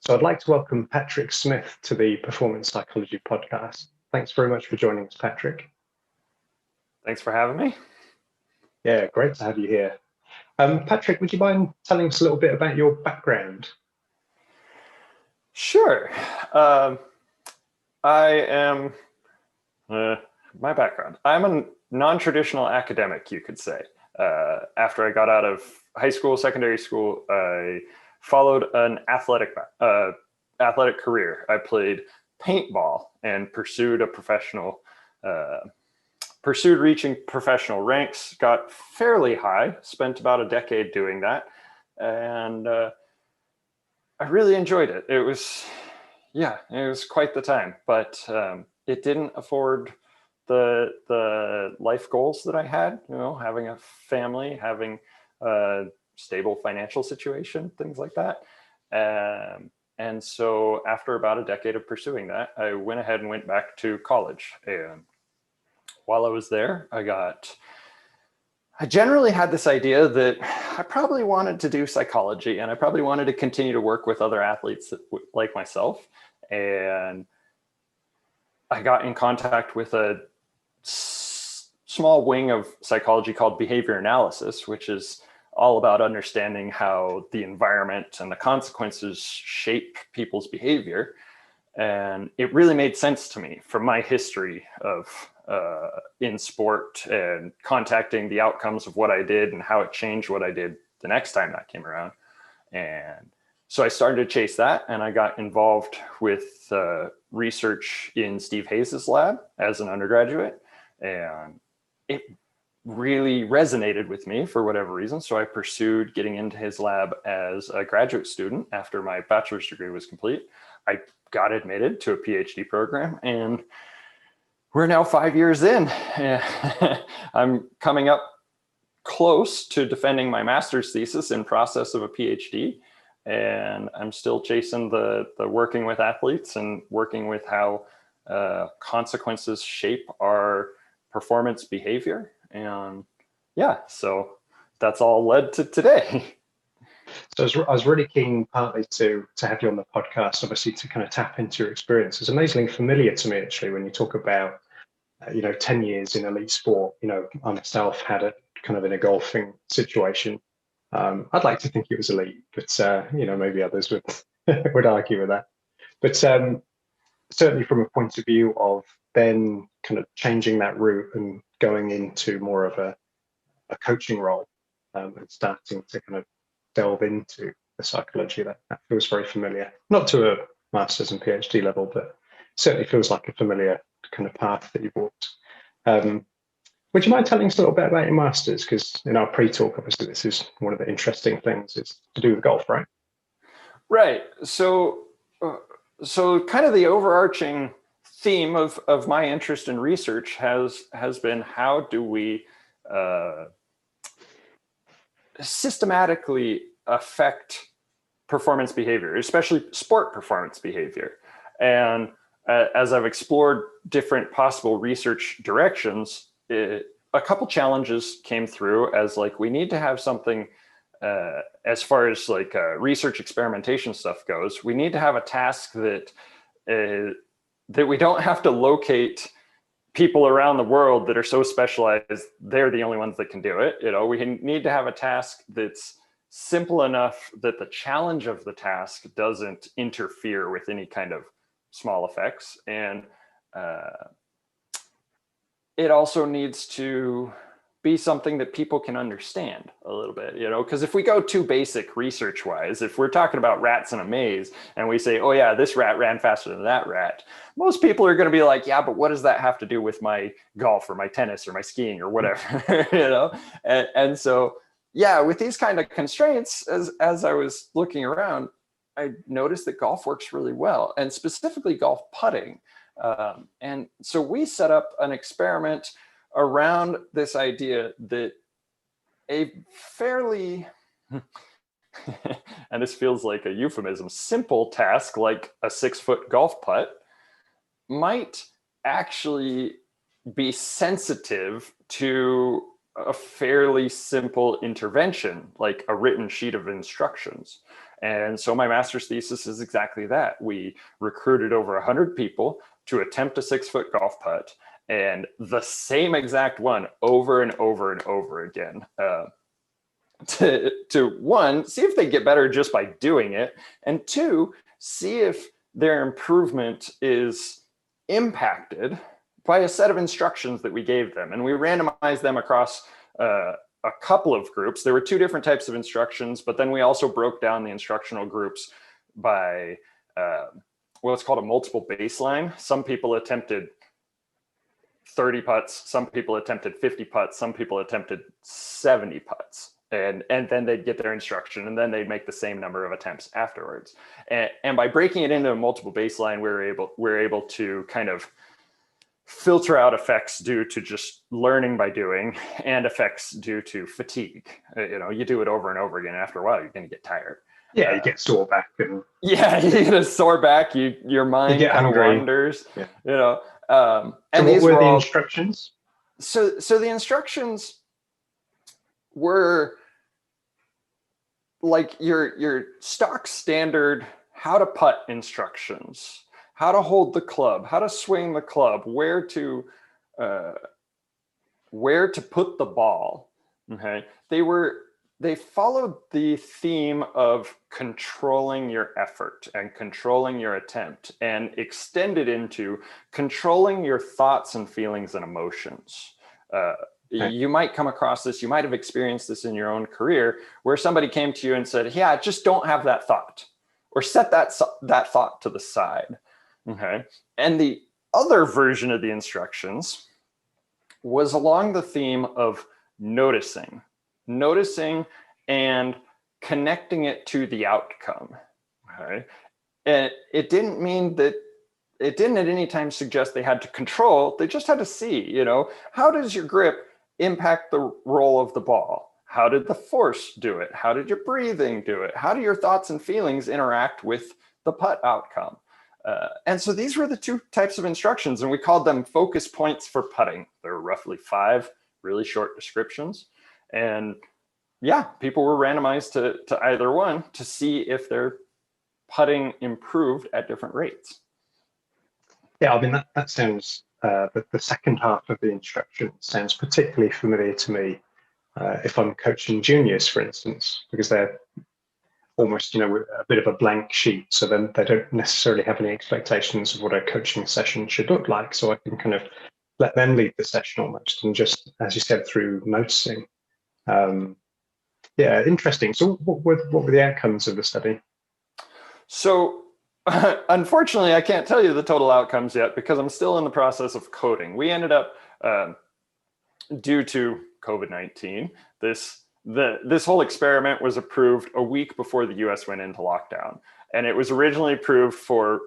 So I'd like to welcome Patrick Smith to the Performance Psychology podcast. Thanks very much for joining us, Patrick. Thanks for having me. Yeah, great to have you here. Patrick, would you mind telling us a little bit about your background? Sure. I am, my background. I'm a non-traditional academic, you could say. After I got out of high school, secondary school, I followed an athletic career. I played paintball and pursued reaching professional ranks, got fairly high, spent about a decade doing that. And I really enjoyed it. It was quite the time, but it didn't afford the life goals that I had, having a family, having a stable financial situation, things like that. And so after about a decade of pursuing that, I went ahead and went back to college. And while I was there, I generally had this idea that I probably wanted to do psychology, and I probably wanted to continue to work with other athletes like myself. And I got in contact with a small wing of psychology called behavior analysis, which is all about understanding how the environment and the consequences shape people's behavior. And it really made sense to me from my history of in sport and contacting the outcomes of what I did and how it changed what I did the next time that came around. And so I started to chase that, and I got involved with research in Steve Hayes's lab as an undergraduate, and it really resonated with me for whatever reason. So I pursued getting into his lab as a graduate student after my bachelor's degree was complete. I got admitted to a PhD program, and we're now 5 years in. I'm coming up close to defending my master's thesis in process of a PhD. And I'm still chasing the working with athletes and working with how consequences shape our performance behavior. And yeah, so that's all led to today. So I was really keen partly to have you on the podcast, obviously to kind of tap into your experience. It's amazingly familiar to me, actually, when you talk about, 10 years in elite sport. I myself had a kind of in a golfing situation. I'd like to think it was elite, but maybe others would would argue with that. But certainly from a point of view of then kind of changing that route and going into more of a coaching role, and starting to kind of delve into the psychology, that feels very familiar. Not to a master's and PhD level, but certainly feels like a familiar kind of path that you've walked. Would you mind telling us a little bit about your masters? Because in our pre-talk, obviously, this is one of the interesting things. It's to do with golf, right? Right. So kind of the overarching theme of my interest in research has been, how do we systematically affect performance behavior, especially sport performance behavior. And as I've explored different possible research directions, a couple challenges came through as we need to have something as far as research experimentation stuff goes. We need to have a task that we don't have to locate people around the world that are so specialized they're the only ones that can do it. We need to have a task that's simple enough that the challenge of the task doesn't interfere with any kind of small effects. And it also needs to be something that people can understand a little bit, because if we go too basic research wise, if we're talking about rats in a maze and we say, oh yeah, this rat ran faster than that rat, most people are going to be like, yeah, but what does that have to do with my golf or my tennis or my skiing or whatever? And so, yeah, with these kind of constraints, as I was looking around, I noticed that golf works really well, and specifically golf putting. And so we set up an experiment around this idea that a fairly, and this feels like a euphemism, simple task like a 6-foot golf putt might actually be sensitive to a fairly simple intervention, like a written sheet of instructions. And so my master's thesis is exactly that. We recruited over 100 people to attempt a 6-foot golf putt, and the same exact one over and over and over again. To one, see if they get better just by doing it, and two, see if their improvement is impacted by a set of instructions that we gave them. And we randomized them across a couple of groups. There were 2 different types of instructions, but then we also broke down the instructional groups by what's called a multiple baseline. Some people attempted 30 putts, some people attempted 50 putts, some people attempted 70 putts. And then they'd get their instruction, and then they'd make the same number of attempts afterwards. And by breaking it into a multiple baseline, we're able to kind of filter out effects due to just learning by doing and effects due to fatigue. You do it over and over again. After a while, you're going to get tired. Yeah, you get sore back, and yeah, you get a sore back. Your mind kind of wanders. Yeah. And so these what were the instructions? So the instructions were like your stock standard how to putt instructions, how to hold the club, how to swing the club, where to put the ball. Okay, they followed the theme of controlling your effort and controlling your attempt, and extended into controlling your thoughts and feelings and emotions. You might come across this, you might have experienced this in your own career, where somebody came to you and said, yeah, just don't have that thought, or set that thought to the side. Okay. And the other version of the instructions was along the theme of noticing and connecting it to the outcome. Okay. And it didn't mean that it didn't at any time suggest they had to control. They just had to see, how does your grip impact the roll of the ball? How did the force do it? How did your breathing do it? How do your thoughts and feelings interact with the putt outcome? And so these were the 2 types of instructions, and we called them focus points for putting. There were roughly 5 really short descriptions. And yeah, people were randomized to either one to see if their putting improved at different rates. Yeah, I mean, that sounds, the second half of the instruction sounds particularly familiar to me if I'm coaching juniors, for instance, because they're almost, a bit of a blank sheet. So then they don't necessarily have any expectations of what a coaching session should look like. So I can kind of let them lead the session almost, and just, as you said, through noticing. Yeah, interesting. So what were the outcomes of the study? So unfortunately, I can't tell you the total outcomes yet, because I'm still in the process of coding. We ended up, due to COVID-19, this whole experiment was approved a week before the US went into lockdown. And it was originally approved for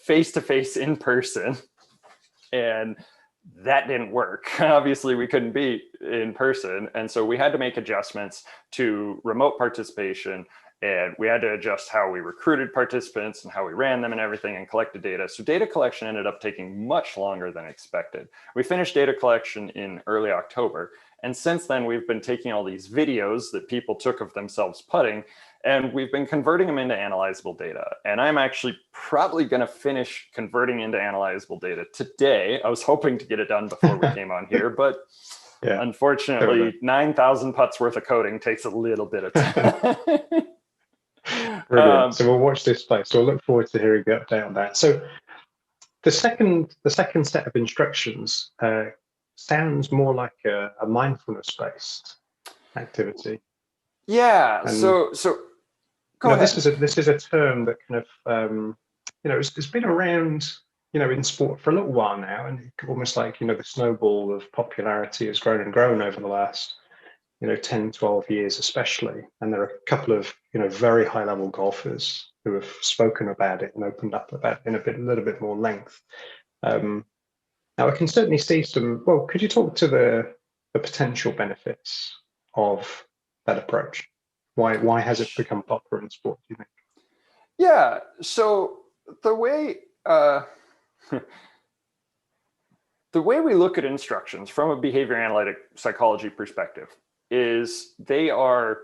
face-to-face in person. And that didn't work. Obviously, we couldn't be in person. And so we had to make adjustments to remote participation. And we had to adjust how we recruited participants and how we ran them and everything, and collected data. So data collection ended up taking much longer than expected. We finished data collection in early October. And since then, we've been taking all these videos that people took of themselves putting, and we've been converting them into analyzable data. And I'm actually probably going to finish converting into analyzable data today. I was hoping to get it done before we came on here, but yeah, unfortunately, 9,000 putts worth of coding takes a little bit of time. Brilliant. So we'll watch this space. So we'll look forward to hearing the update on that. So the second set of instructions sounds more like a mindfulness-based activity. Yeah. And, so go ahead. This is a term that kind of it's been around in sport for a little while now, and almost like the snowball of popularity has grown and grown over the last 10, 12 years especially. And there are a couple of very high level golfers who have spoken about it and opened up about it in a little bit more length. Now I can certainly see some. Well, could you talk to the potential benefits of that approach? Why has it become popular in sport, do you think? Yeah, so the way we look at instructions from a behavior analytic psychology perspective is they are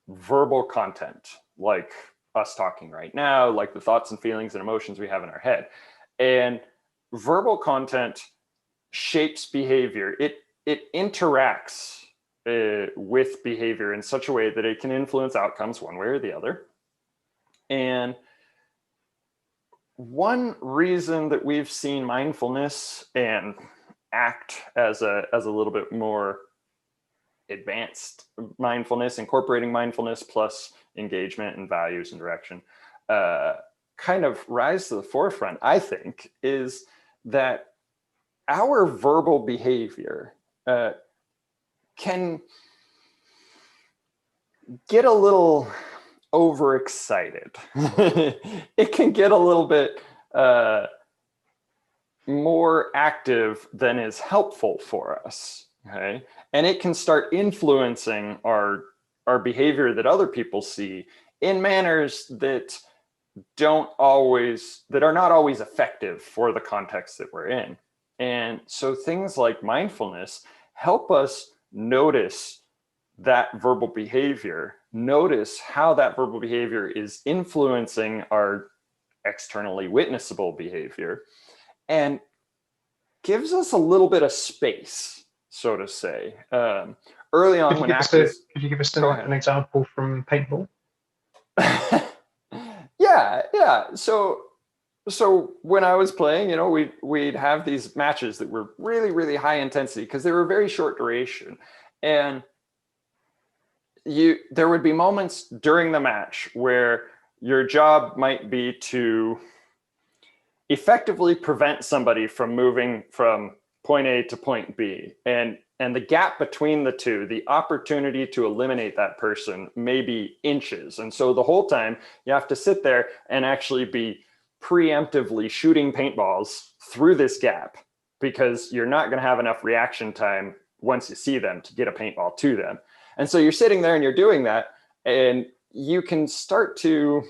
verbal content, like us talking right now, like the thoughts and feelings and emotions we have in our head. And verbal content shapes behavior. It interacts with behavior in such a way that it can influence outcomes one way or the other. And one reason that we've seen mindfulness and ACT as a little bit more advanced mindfulness, incorporating mindfulness plus engagement and values and direction, kind of rise to the forefront, I think, is that our verbal behavior can get a little overexcited. It can get a little bit more active than is helpful for us. Okay, and it can start influencing our behavior that other people see in manners that are not always effective for the context that we're in. And so things like mindfulness help us notice that verbal behavior, notice how that verbal behavior is influencing our externally witnessable behavior, and gives us a little bit of space, so to say. Early on, when could you give us an example from paintball? Yeah. So when I was playing, you know, we'd have these matches that were really, really high intensity because they were very short duration. And there would be moments during the match where your job might be to effectively prevent somebody from moving from point A to point B. And the gap between the two, the opportunity to eliminate that person may be inches. And so the whole time you have to sit there and actually be preemptively shooting paintballs through this gap, because you're not going to have enough reaction time once you see them to get a paintball to them. And so you're sitting there and you're doing that, and you can start to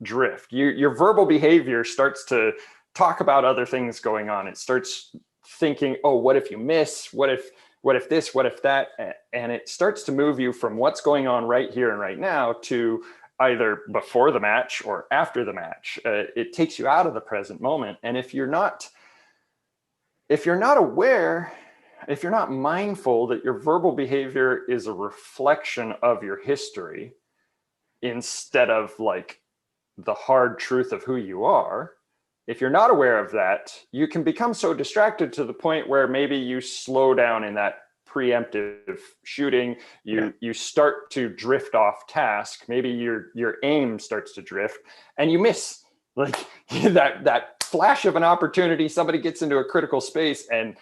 drift. Your verbal behavior starts to talk about other things going on. It starts thinking, oh, what if you miss? What if this? What if that? And it starts to move you from what's going on right here and right now to either before the match or after the match. It takes you out of the present moment. And if you're not aware, if you're not mindful that your verbal behavior is a reflection of your history instead of like the hard truth of who you are, if you're not aware of that, you can become so distracted to the point where maybe you slow down in that preemptive shooting. You start to drift off task. Maybe your aim starts to drift and you miss like that flash of an opportunity. Somebody gets into a critical space and,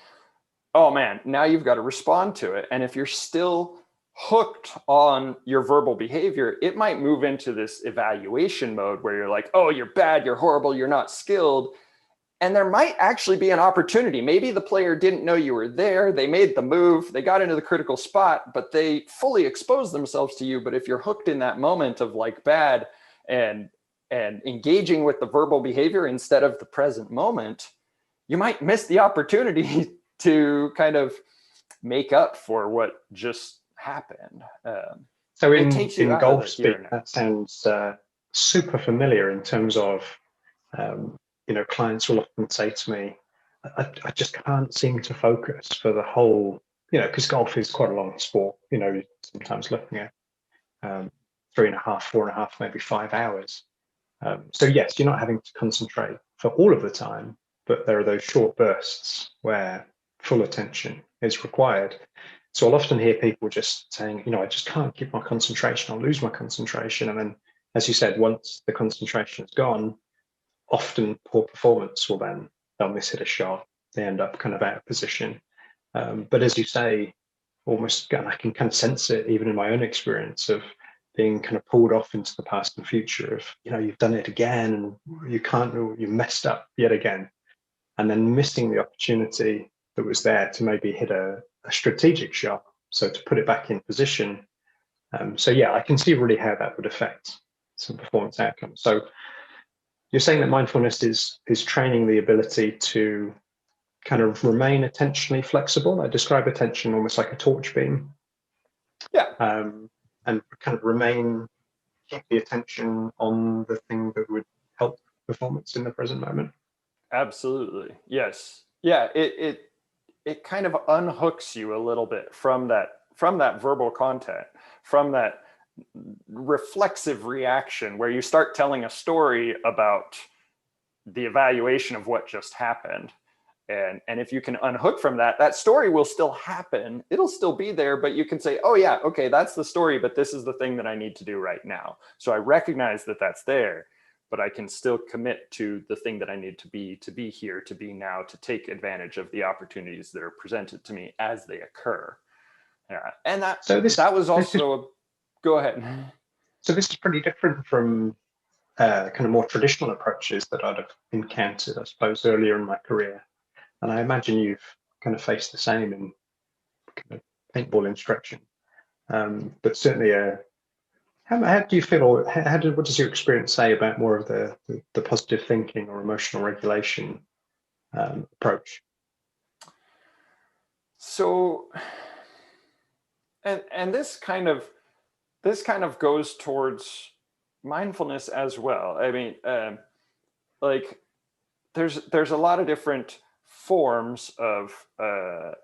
oh man, now you've got to respond to it. And if you're still hooked on your verbal behavior, it might move into this evaluation mode where you're like, oh, you're bad, you're horrible, you're not skilled. And there might actually be an opportunity. Maybe the player didn't know you were there. They made the move, they got into the critical spot, but they fully exposed themselves to you. But if you're hooked in that moment of like bad and engaging with the verbal behavior instead of the present moment, you might miss the opportunity to kind of make up for what just happened. So in golf speak, that sounds super familiar in terms of, clients will often say to me, I just can't seem to focus for the whole, because golf is quite a long sport, sometimes looking at 3.5, 4.5, maybe 5 hours. So yes, you're not having to concentrate for all of the time, but there are those short bursts where full attention is required. So I'll often hear people just saying, I just can't keep my concentration. I'll lose my concentration. And then, as you said, once the concentration is gone, often poor performance they'll miss hit a shot. They end up kind of out of position. But as you say, almost, and I can kind of sense it even in my own experience of being kind of pulled off into the past and future of, you've done it again and you messed up yet again. And then missing the opportunity that was there to maybe hit a strategic shot, so to put it back in position. So yeah, I can see really how that would affect some performance outcomes. So you're saying that mindfulness is training the ability to kind of remain attentionally flexible. I describe attention almost like a torch beam. Yeah. And kind of remain keep the attention on the thing that would help performance in the present moment. Absolutely. Yes. Yeah. It kind of unhooks you a little bit from that verbal content, from that reflexive reaction where you start telling a story about the evaluation of what just happened. And if you can unhook from that, that story will still happen. It'll still be there, but you can say, oh yeah, okay, that's the story, but this is the thing that I need to do right now. So I recognize that that's there, but I can still commit to the thing that I need to be here, to be now, to take advantage of the opportunities that are presented to me as they occur. Yeah. And that was also go ahead. So this is pretty different from kind of more traditional approaches that I'd have encountered, I suppose, earlier in my career. And I imagine you've kind of faced the same in kind of paintball instruction. But certainly, how do you feel, or what does your experience say about more of the positive thinking or emotional regulation approach? So, and this kind of goes towards mindfulness as well. I mean, like there's a lot of different forms of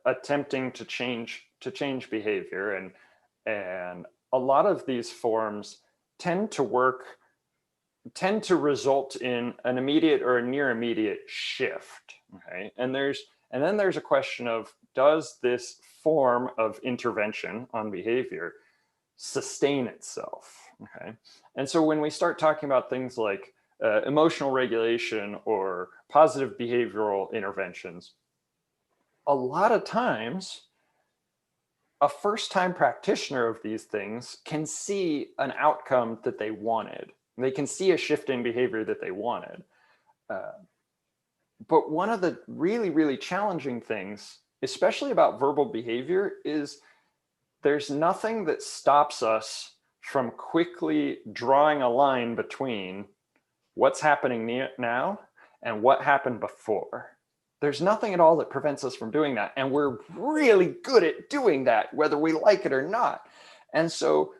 attempting to change behavior, and a lot of these forms tend to result in an immediate or a near immediate shift. Okay, and then there's a question of, does this form of intervention on behavior sustain itself? Okay, and so when we start talking about things like emotional regulation or positive behavioral interventions, a lot of times a first-time practitioner of these things can see an outcome that they wanted. They can see a shift in behavior that they wanted. But one of the really, really challenging things, especially about verbal behavior, is there's nothing that stops us from quickly drawing a line between what's happening now and what happened before. There's nothing at all that prevents us from doing that. And we're really good at doing that, whether we like it or not. And so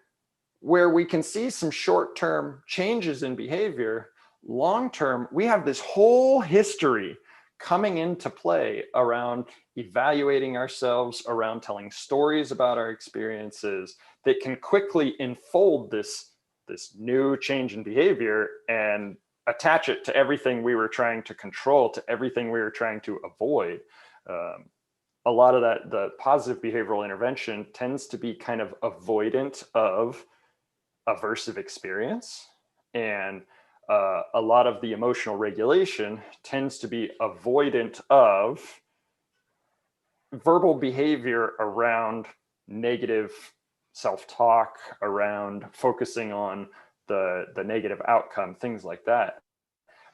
where we can see some short-term changes in behavior, long-term, we have this whole history coming into play around evaluating ourselves, around telling stories about our experiences that can quickly enfold this new change in behavior and attach it to everything we were trying to control, to everything we were trying to avoid. A lot of that, the positive behavioral intervention tends to be kind of avoidant of aversive experience. And a lot of the emotional regulation tends to be avoidant of verbal behavior around negative self-talk, around focusing on the negative outcome, things like that.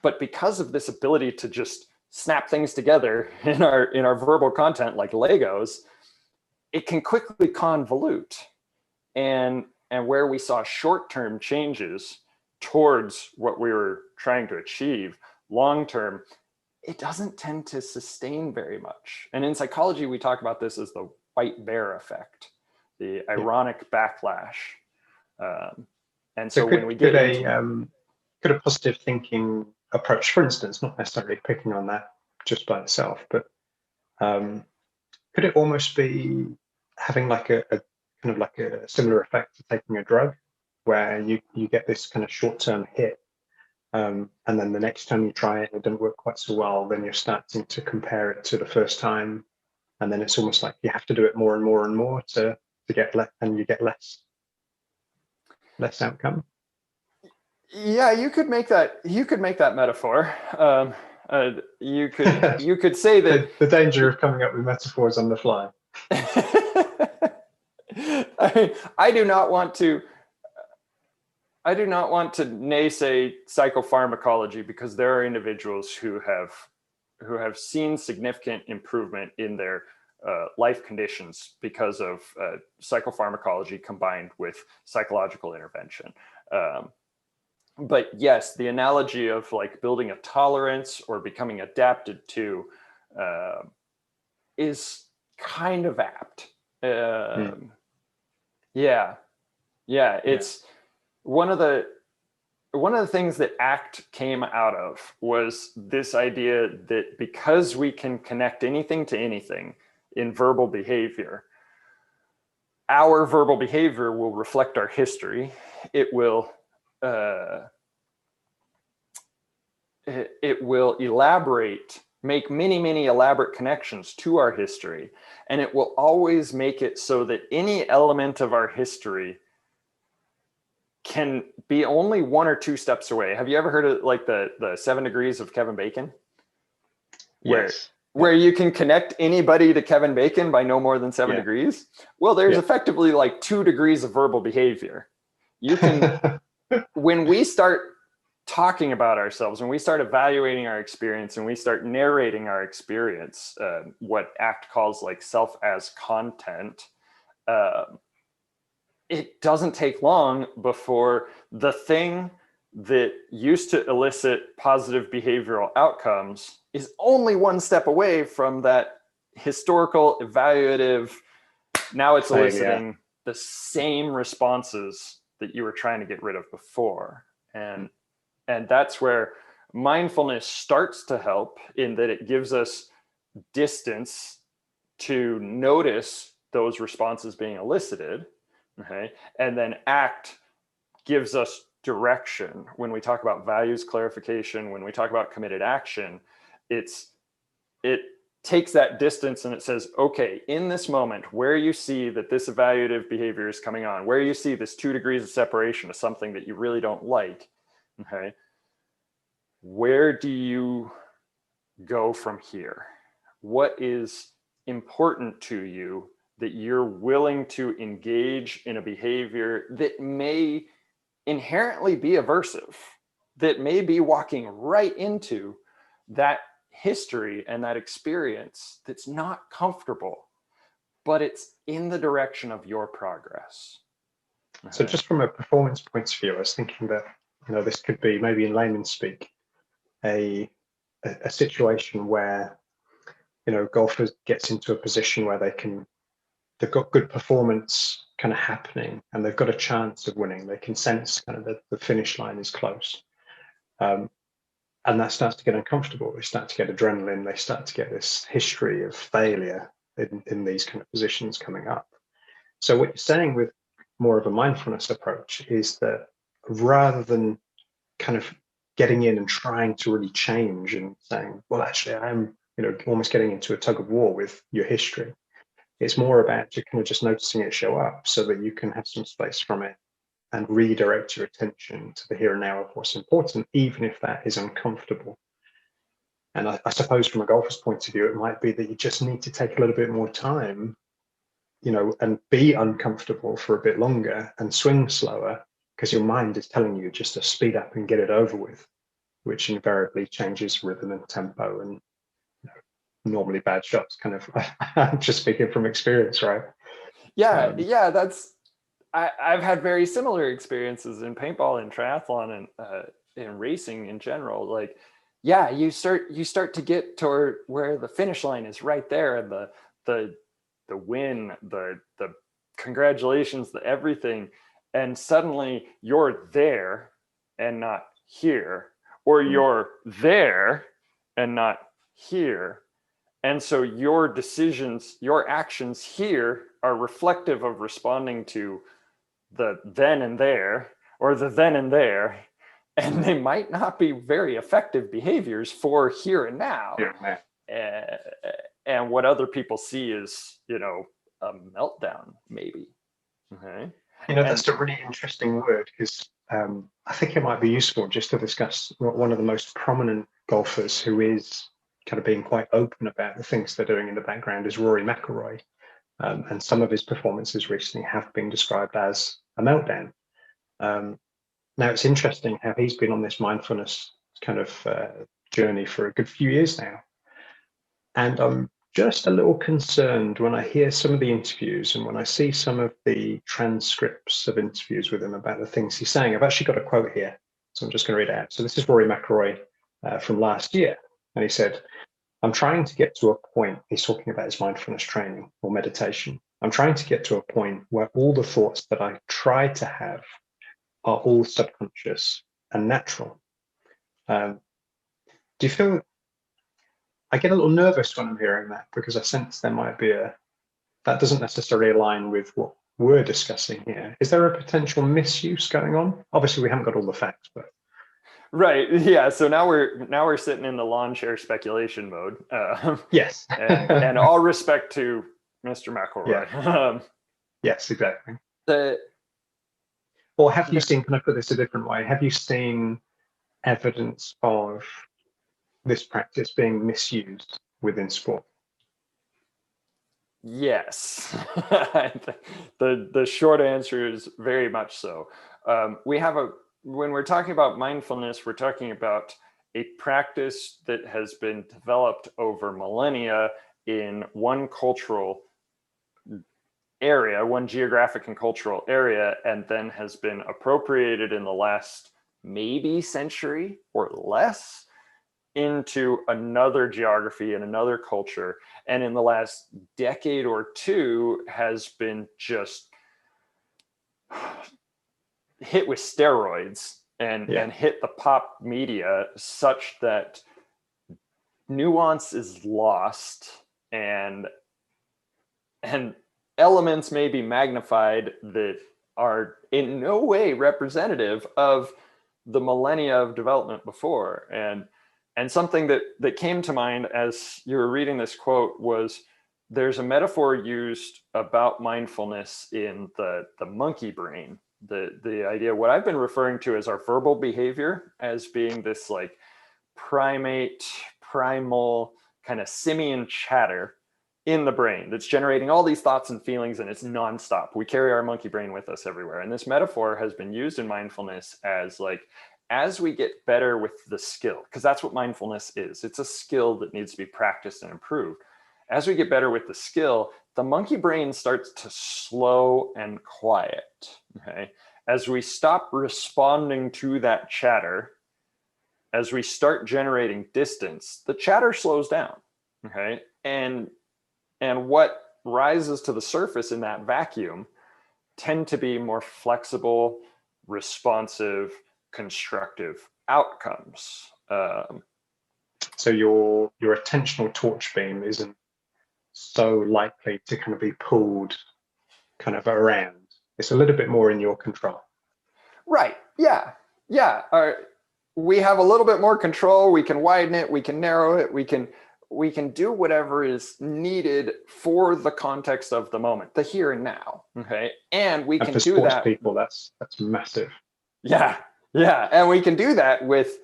But because of this ability to just snap things together in our verbal content like Legos, it can quickly convolute. And where we saw short-term changes towards what we were trying to achieve, long-term, it doesn't tend to sustain very much. And in psychology, we talk about this as the white bear effect, the ironic backlash. And so when we get could a positive thinking approach, for instance, not necessarily picking on that just by itself, but could it almost be having like a kind of like a similar effect to taking a drug, where you get this kind of short-term hit, and then the next time you try it, it doesn't work quite so well, then you're starting to compare it to the first time, and then it's almost like you have to do it more and more and more to get less, and you get less outcome. Yeah, you could make that metaphor. You could say that the danger of coming up with metaphors on the fly. I do not want to naysay psychopharmacology, because there are individuals who have seen significant improvement in their life conditions because of psychopharmacology combined with psychological intervention. But yes, the analogy of like building a tolerance or becoming adapted to is kind of apt. Yeah, it's one of the things that ACT came out of was this idea that because we can connect anything to anything in verbal behavior, our verbal behavior will reflect our history. It will elaborate, make many elaborate connections to our history, and it will always make it so that any element of our history can be only 1 or 2 steps away. Have you ever heard of like the 7 degrees of Kevin Bacon? Yes. Where you can connect anybody to Kevin Bacon by no more than 7 degrees. Well, there's effectively like 2 degrees of verbal behavior. You can, when we start talking about ourselves, when we start evaluating our experience and we start narrating our experience, what ACT calls like self as content, it doesn't take long before the thing that used to elicit positive behavioral outcomes is only 1 step away from that historical evaluative. Now it's eliciting the same responses that you were trying to get rid of before. And that's where mindfulness starts to help, in that it gives us distance to notice those responses being elicited. Okay. And then ACT gives us direction. When we talk about values clarification, when we talk about committed action, it takes that distance and it says, okay, in this moment where you see that this evaluative behavior is coming on, where you see this 2 degrees of separation of something that you really don't like, okay, where do you go from here? What is important to you that you're willing to engage in a behavior that may inherently be aversive, that may be walking right into that history and that experience that's not comfortable, but it's in the direction of your progress. So just from a performance point of view, I was thinking that, this could be, maybe in layman's speak, a situation where, golfers gets into a position where they've got good performance kind of happening and they've got a chance of winning. They can sense kind of the finish line is close. And that starts to get uncomfortable. They start to get adrenaline. They start to get this history of failure in these kind of positions coming up. So what you're saying with more of a mindfulness approach is that rather than kind of getting in and trying to really change and saying, well, actually, I'm, almost getting into a tug of war with your history. It's more about you kind of just noticing it show up so that you can have some space from it and redirect your attention to the here and now of what's important, even if that is uncomfortable. And I suppose from a golfer's point of view, it might be that you just need to take a little bit more time, and be uncomfortable for a bit longer and swing slower, because your mind is telling you just to speed up and get it over with, which invariably changes rhythm and tempo. And normally bad shots kind of, I'm just speaking from experience, right? Yeah, I've had very similar experiences in paintball and triathlon and in racing in general. Like, yeah, you start to get toward where the finish line is right there, and the win, the congratulations, the everything, and suddenly you're there and not here, or you're there and not here. And so your decisions, your actions here are reflective of responding to the then and there, or the then and there, and they might not be very effective behaviors for here and now. And what other people see is, a meltdown, maybe. Okay. That's a really interesting word, because I think it might be useful just to discuss one of the most prominent golfers who is kind of being quite open about the things they're doing in the background is Rory Mcilroy. And some of his performances recently have been described as a meltdown. Now, it's interesting how he's been on this mindfulness kind of journey for a good few years now. And I'm just a little concerned when I hear some of the interviews and when I see some of the transcripts of interviews with him about the things he's saying. I've actually got a quote here, so I'm just going to read it out. So this is Rory Mcilroy from last year. And he said, I'm trying to get to a point, he's talking about his mindfulness training or meditation. I'm trying to get to a point where all the thoughts that I try to have are all subconscious and natural. Do you feel, I get a little nervous when I'm hearing that, because I sense there might be that doesn't necessarily align with what we're discussing here. Is there a potential misuse going on? Obviously, we haven't got all the facts, but. Right. Yeah. So now we're sitting in the lawn chair speculation mode. Yes. and all respect to Mr. McElroy. Yeah. Yes, exactly. The Or have you seen, can I put this a different way? Have you seen evidence of this practice being misused within sport? Yes. The short answer is very much so. When we're talking about mindfulness, we're talking about a practice that has been developed over millennia in one cultural area, one geographic and cultural area, and then has been appropriated in the last maybe century or less into another geography and another culture, and in the last decade or two has been just hit with steroids and hit the pop media such that nuance is lost and elements may be magnified that are in no way representative of the millennia of development before. And something that came to mind as you were reading this quote was, there's a metaphor used about mindfulness in the monkey brain. The idea, what I've been referring to as our verbal behavior, as being this like primal kind of simian chatter in the brain that's generating all these thoughts and feelings, and it's nonstop. We carry our monkey brain with us everywhere. And this metaphor has been used in mindfulness as like, as we get better with the skill, because that's what mindfulness is. It's a skill that needs to be practiced and improved. As we get better with the skill, the monkey brain starts to slow and quiet. Okay. As we stop responding to that chatter, as we start generating distance, the chatter slows down. Okay. And what rises to the surface in that vacuum tend to be more flexible, responsive, constructive outcomes. So your attentional torch beam isn't so likely to kind of be pulled kind of around. It's a little bit more in your control. Right. Yeah. Yeah. We have a little bit more control. We can widen it. We can narrow it. We can do whatever is needed for the context of the moment, the here and now. Okay. And we can do that. People, that's massive. Yeah. Yeah. And we can do that with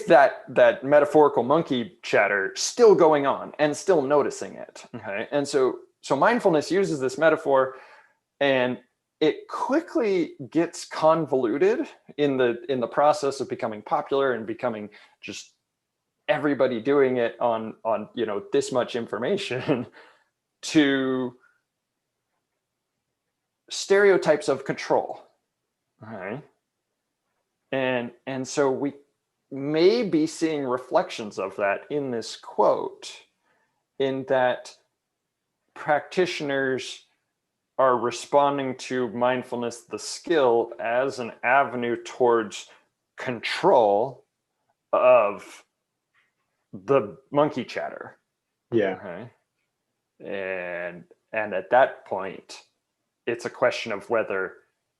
that metaphorical monkey chatter still going on and still noticing it. Okay. And so mindfulness uses this metaphor, and it quickly gets convoluted in the process of becoming popular and becoming just everybody doing it on this much information to stereotypes of control. All right. And so we may be seeing reflections of that in this quote, in that practitioners are responding to mindfulness, the skill, as an avenue towards control of the monkey chatter. Yeah. Okay. And at that point, it's a question of whether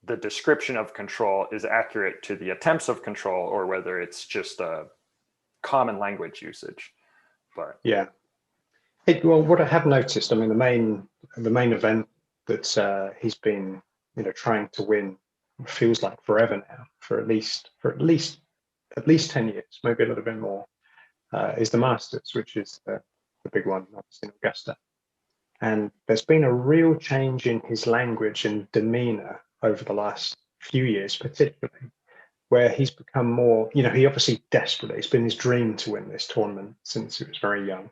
the description of control is accurate to the attempts of control, or whether it's just a common language usage. But yeah. Well, what I have noticed, I mean, the main event that he's been, trying to win, feels like forever now, for at least 10 years, maybe a little bit more, is the Masters, which is the big one, obviously in Augusta. And there's been a real change in his language and demeanor over the last few years, particularly, where he's become more, he obviously desperately, it's been his dream to win this tournament since he was very young.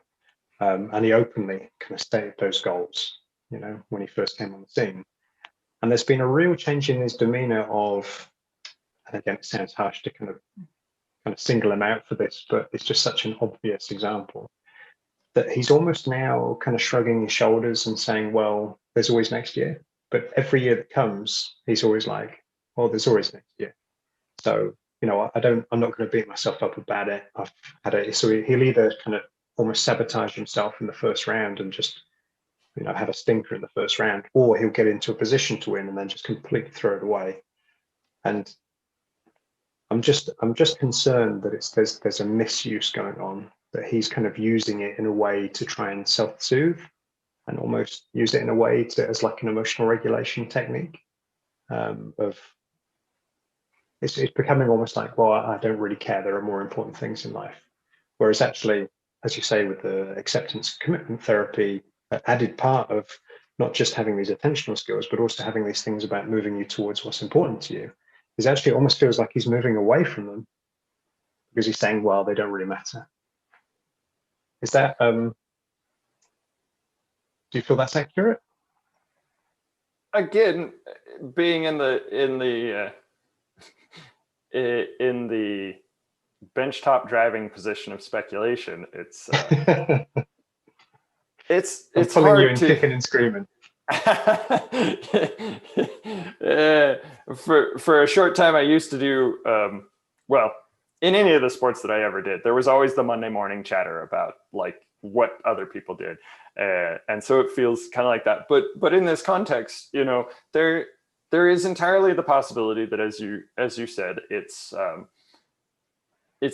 And he openly kind of stated those goals, when he first came on the scene. And there's been a real change in his demeanor of, and again, it sounds harsh to kind of single him out for this, but it's just such an obvious example, that he's almost now kind of shrugging his shoulders and saying, well, there's always next year. But every year that comes, he's always like, well, there's always next year. So, I'm not going to beat myself up about it. I've had it. So he'll either kind of almost sabotage himself in the first round and just, have a stinker in the first round, or he'll get into a position to win and then just completely throw it away. And I'm just concerned that there's a misuse going on, that he's kind of using it in a way to try and self-soothe and almost use it in a way as like an emotional regulation technique. Of it's becoming almost like, well, I don't really care. There are more important things in life. Whereas actually, as you say, with the acceptance commitment therapy, an added part of not just having these attentional skills, but also having these things about moving you towards what's important to you, is actually, it almost feels like he's moving away from them because he's saying, well, they don't really matter. Is that, do you feel that's accurate? Again, being in the benchtop driving position of speculation, it's it's pulling hard you in to kicking and screaming. For a short time, I used to do well, in any of the sports that I ever did, there was always the Monday morning chatter about like what other people did, and so it feels kind of like that. But in this context, there is entirely the possibility that, as you said, it's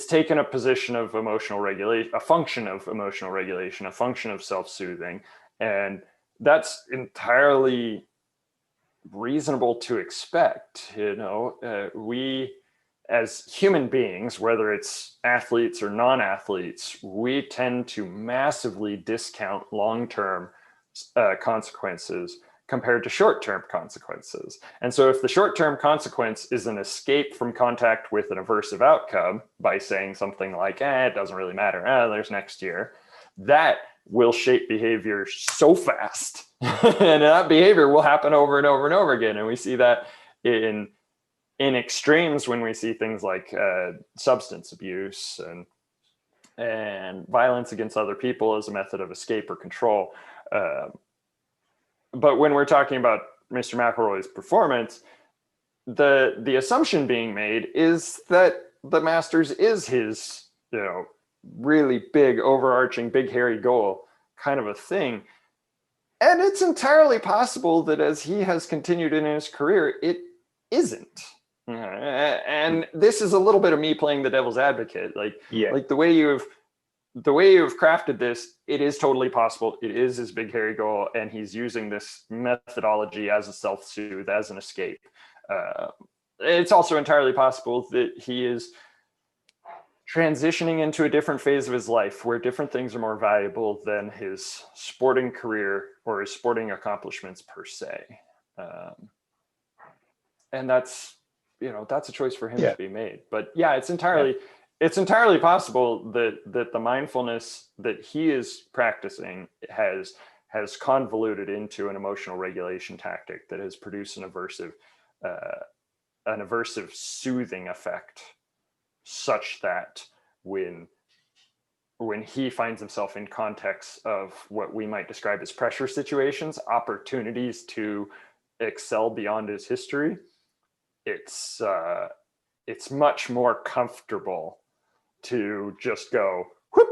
taken a position of emotional regulation, a function of emotional regulation, a function of self-soothing, and that's entirely reasonable to expect. We as human beings, whether it's athletes or non-athletes, we tend to massively discount long-term consequences compared to short-term consequences. And so if the short-term consequence is an escape from contact with an aversive outcome by saying something like, it doesn't really matter, there's next year, that will shape behavior so fast. And that behavior will happen over and over and over again. And we see that in extremes when we see things like substance abuse and violence against other people as a method of escape or control. But when we're talking about Mr. McIlroy's performance, the assumption being made is that the Masters is his, really big, overarching, big, hairy goal kind of a thing. And it's entirely possible that as he has continued in his career, it isn't. And this is a little bit of me playing the devil's advocate. Like the way you've crafted this, it is totally possible. It is his big hairy goal, and he's using this methodology as a self-soothe, as an escape. It's also entirely possible that he is transitioning into a different phase of his life where different things are more valuable than his sporting career or his sporting accomplishments per se. And that's a choice for him to be made. But yeah, it's entirely possible that the mindfulness that he is practicing has convoluted into an emotional regulation tactic that has produced an aversive soothing effect, such that when he finds himself in contexts of what we might describe as pressure situations, opportunities to excel beyond his history, it's much more comfortable to just go, whoop,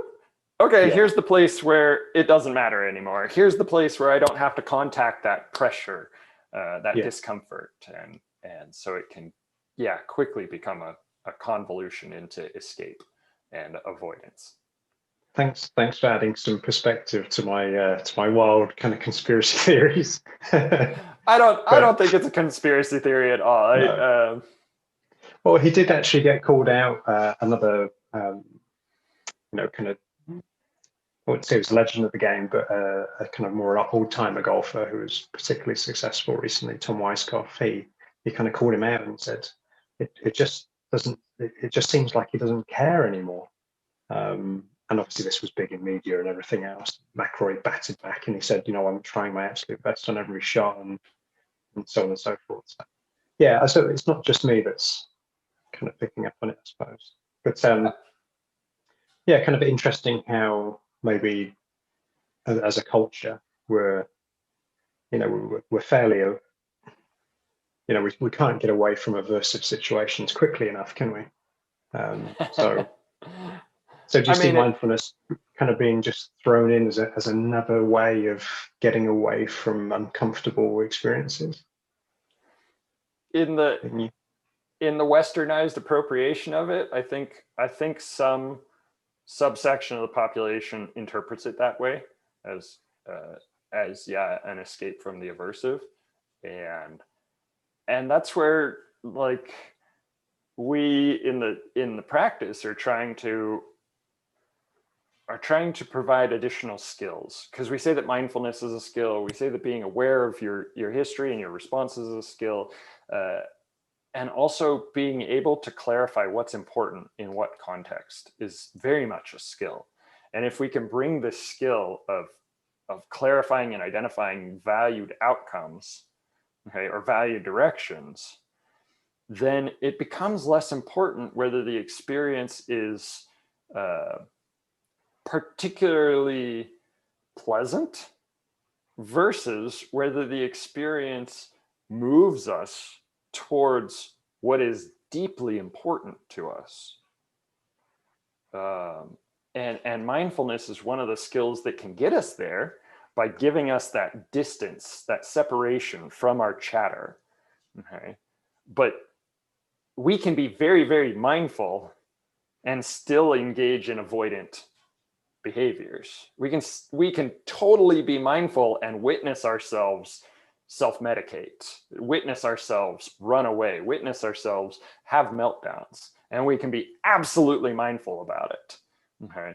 okay, here's the place where it doesn't matter anymore. Here's the place where I don't have to contact that pressure, that discomfort. And so it can, quickly become a convolution into escape and avoidance. Thanks for adding some perspective to my wild kind of conspiracy theories. I don't think it's a conspiracy theory at all. No. Well, he did actually get called out. Another, kind of, I wouldn't say he was a legend of the game, but a kind of more old-timer golfer who was particularly successful recently, Tom Weiskopf. He kind of called him out and said, it just seems like he doesn't care anymore. And obviously this was big in media and everything else. McIlroy batted back and he said, I'm trying my absolute best on every shot and so on and so forth. So, so it's not just me that's kind of picking up on it, I suppose. But kind of interesting how maybe as a culture we're fairly we can't get away from aversive situations quickly enough, can we? So do you I see mean, mindfulness kind of being just thrown in as another way of getting away from uncomfortable experiences? in the And you, in the westernized appropriation of it, I think some subsection of the population interprets it that way, as uh, yeah, an escape from the aversive, and that's where, like, we in the practice are trying to provide additional skills, because we say that mindfulness is a skill. We say that being aware of your history and your responses is a skill, uh, and also being able to clarify what's important in what context is very much a skill. And if we can bring this skill of clarifying and identifying valued outcomes, okay, or valued directions, then it becomes less important whether the experience is uh, particularly pleasant versus whether the experience moves us towards what is deeply important to us. And mindfulness is one of the skills that can get us there by giving us that distance, that separation from our chatter. Okay, but we can be very, very mindful and still engage in avoidant behaviors. We can totally be mindful and witness ourselves self-medicate, witness ourselves run away, witness ourselves have meltdowns, and we can be absolutely mindful about it. Okay.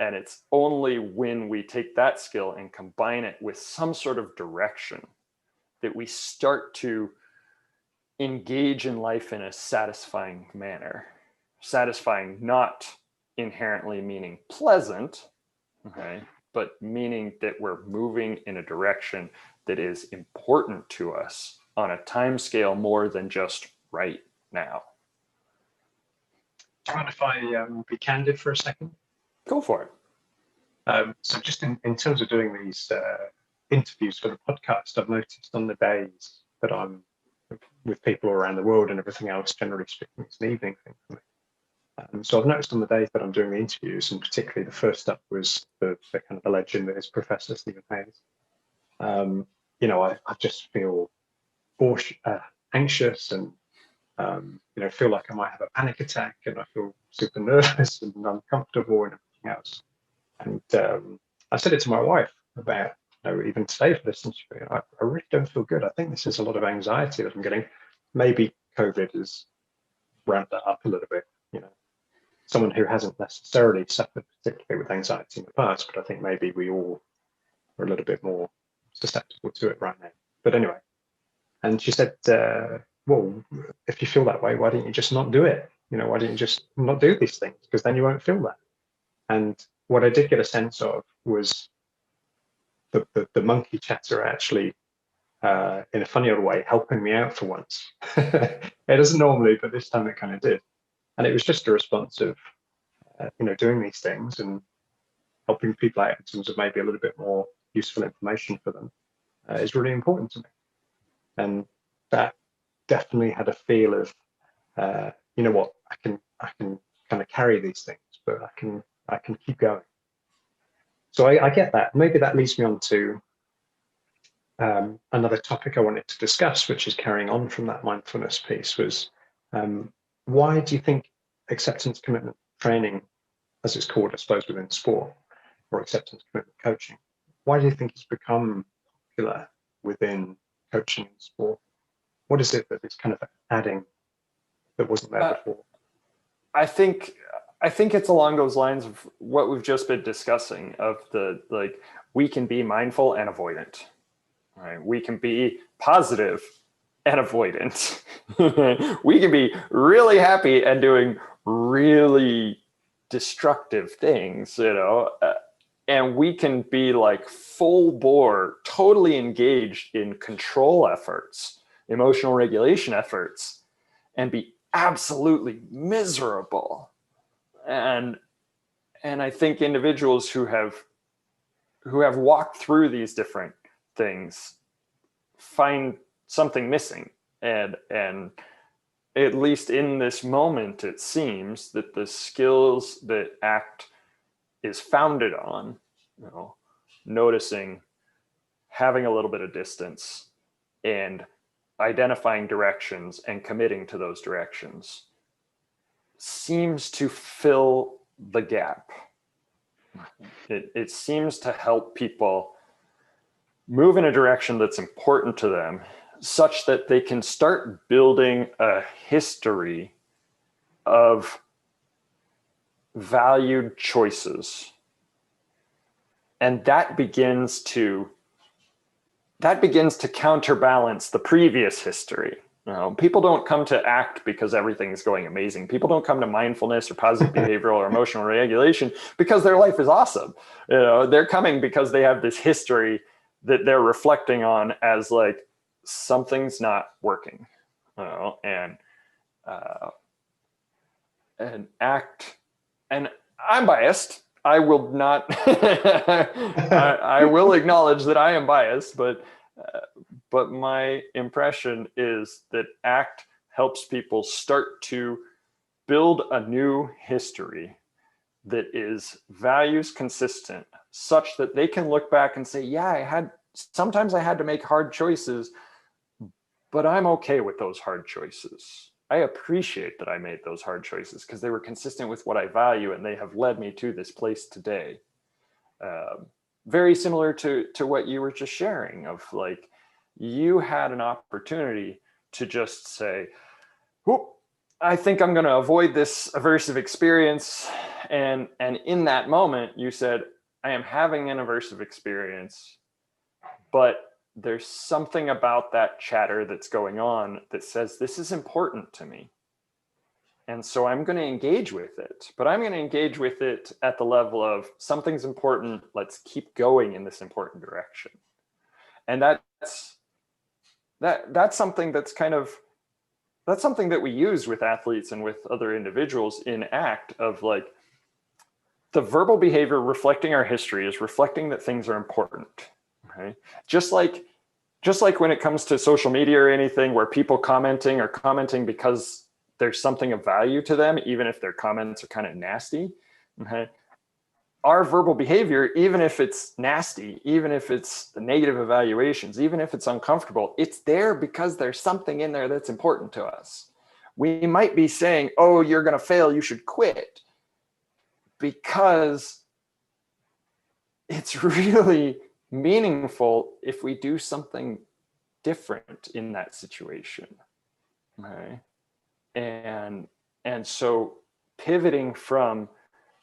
And it's only when we take that skill and combine it with some sort of direction that we start to engage in life in a satisfying manner. Satisfying, not inherently meaning pleasant, okay, but meaning that we're moving in a direction that is important to us on a time scale more than just right now. do you mind if I be candid for a second? Go for it. So just in terms of doing these interviews for the podcast, I've noticed on the days that I'm with people around the world and everything else, generally speaking, it's an evening thing for me. So I've noticed on the days that I'm doing the interviews, and particularly the first up was the kind of the legend that is Professor Stephen Hayes. I just feel anxious and feel like I might have a panic attack, and I feel super nervous and uncomfortable and everything else. And I said it to my wife about, even today for this interview, I really don't feel good. I think this is a lot of anxiety that I'm getting. Maybe COVID has ramped that up a little bit. Someone who hasn't necessarily suffered particularly with anxiety in the past, but I think maybe we all are a little bit more susceptible to it right now. But anyway, and she said, well, if you feel that way, why don't you just not do it? Why don't you just not do these things? Because then you won't feel that. And what I did get a sense of was the monkey chatter actually, in a funny old way, helping me out for once. It doesn't normally, but this time it kind of did. And it was just a response of, doing these things and helping people out in terms of maybe a little bit more useful information for them is really important to me. And that definitely had a feel of, you know what, I can kind of carry these things, but I can keep going. So I get that. Maybe that leads me on to another topic I wanted to discuss, which is carrying on from that mindfulness piece, was why do you think acceptance commitment training, as it's called, I suppose, within sport, or acceptance commitment coaching, why do you think it's become popular within coaching and sport? What is it that it's kind of adding that wasn't there before? I think it's along those lines of what we've just been discussing, of we can be mindful and avoidant. Right? We can be positive and avoidant. We can be really happy and doing really destructive things, and we can be like full bore, totally engaged in control efforts, emotional regulation efforts, and be absolutely miserable. And I think individuals who have walked through these different things find something missing, And at least in this moment, it seems that the skills that ACT is founded on, noticing, having a little bit of distance, and identifying directions and committing to those directions, seems to fill the gap. It seems to help people move in a direction that's important to them, such that they can start building a history of valued choices. And that begins to counterbalance the previous history. People don't come to ACT because everything's going amazing. People don't come to mindfulness or positive behavioral or emotional regulation because their life is awesome. They're coming because they have this history that they're reflecting on as like, something's not working. And ACT, and I'm biased. I will not, I will acknowledge that I am biased, but my impression is that ACT helps people start to build a new history that is values consistent, such that they can look back and say, yeah, sometimes I had to make hard choices, but I'm okay with those hard choices. I appreciate that I made those hard choices because they were consistent with what I value, and they have led me to this place today. Very similar to what you were just sharing of like, you had an opportunity to just say, whoop, I think I'm going to avoid this aversive experience. And in that moment, you said, I am having an aversive experience, but there's something about that chatter that's going on that says this is important to me. And so I'm going to engage with it, but I'm going to engage with it at the level of something's important. Let's keep going in this important direction. And that's something that's something that we use with athletes and with other individuals in ACT of like, the verbal behavior reflecting our history is reflecting that things are important. Okay? Just like when it comes to social media or anything where people are commenting because there's something of value to them, even if their comments are kind of nasty. Okay? Our verbal behavior, even if it's nasty, even if it's negative evaluations, even if it's uncomfortable, it's there because there's something in there that's important to us. We might be saying, oh, you're going to fail, you should quit, because it's really meaningful if we do something different in that situation. Okay? And so pivoting from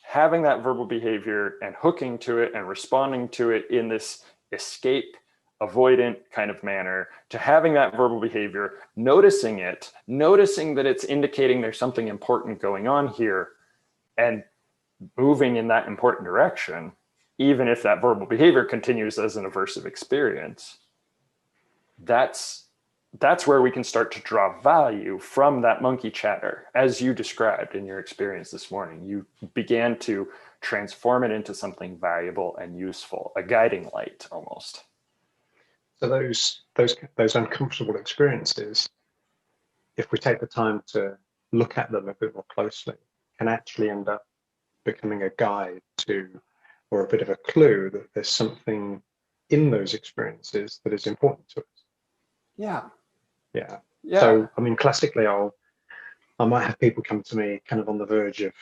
having that verbal behavior and hooking to it and responding to it in this escape avoidant kind of manner to having that verbal behavior, noticing that it's indicating there's something important going on here, and moving in that important direction, even if that verbal behavior continues as an aversive experience. That's where we can start to draw value from that monkey chatter, as you described in your experience this morning. You began to transform it into something valuable and useful, a guiding light almost. So those uncomfortable experiences, if we take the time to look at them a bit more closely, can actually end up becoming a guide to, or a bit of a clue that there's something in those experiences that is important to us. Yeah. So, I mean, classically, I might have people come to me kind of on the verge of,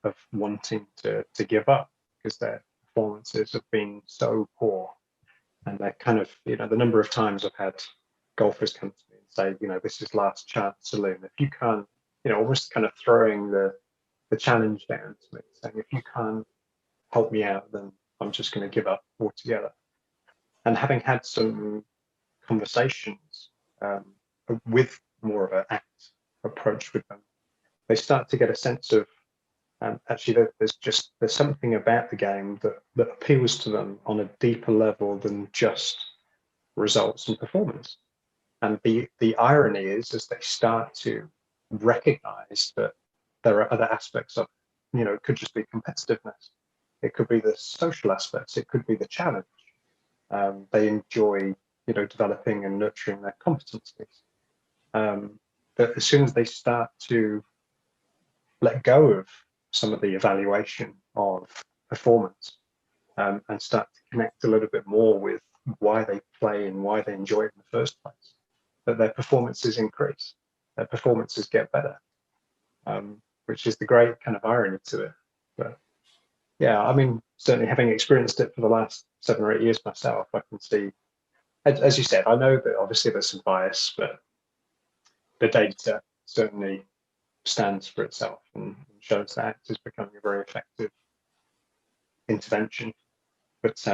of wanting to give up because their performances have been so poor, and they're kind of, the number of times I've had golfers come to me and say, this is last chance saloon. If you can't, almost kind of throwing the challenge down to me, saying, if you can't help me out, then I'm just going to give up altogether. And having had some conversations with more of an ACT approach with them, they start to get a sense of actually there's something about the game that appeals to them on a deeper level than just results and performance. And the irony is, as they start to recognize that there are other aspects of, it could just be competitiveness, it could be the social aspects, it could be the challenge. They enjoy developing and nurturing their competencies. But as soon as they start to let go of some of the evaluation of performance, and start to connect a little bit more with why they play and why they enjoy it in the first place, that their performances increase, their performances get better, which is the great kind of irony to it. But yeah, I mean, certainly having experienced it for the last 7 or 8 years myself, I can see, as you said, I know that obviously there's some bias, but the data certainly stands for itself and shows that ACT is becoming a very effective intervention. But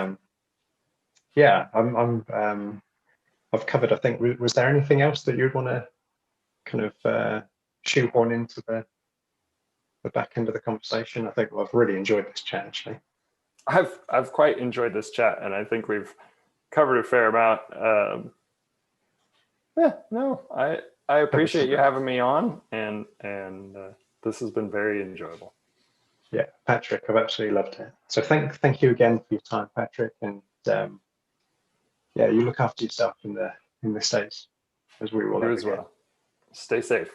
yeah, I've covered, I think, was there anything else that you'd want to kind of shoehorn into the back end of the conversation? I think I've really enjoyed this chat, actually. I've quite enjoyed this chat, and I think we've covered a fair amount. Yeah, no, I appreciate you having me on, and this has been very enjoyable. Yeah, Patrick, I've absolutely loved it. So thank you again for your time, Patrick, and yeah, you look after yourself in the States, as we will. You as well. Stay safe.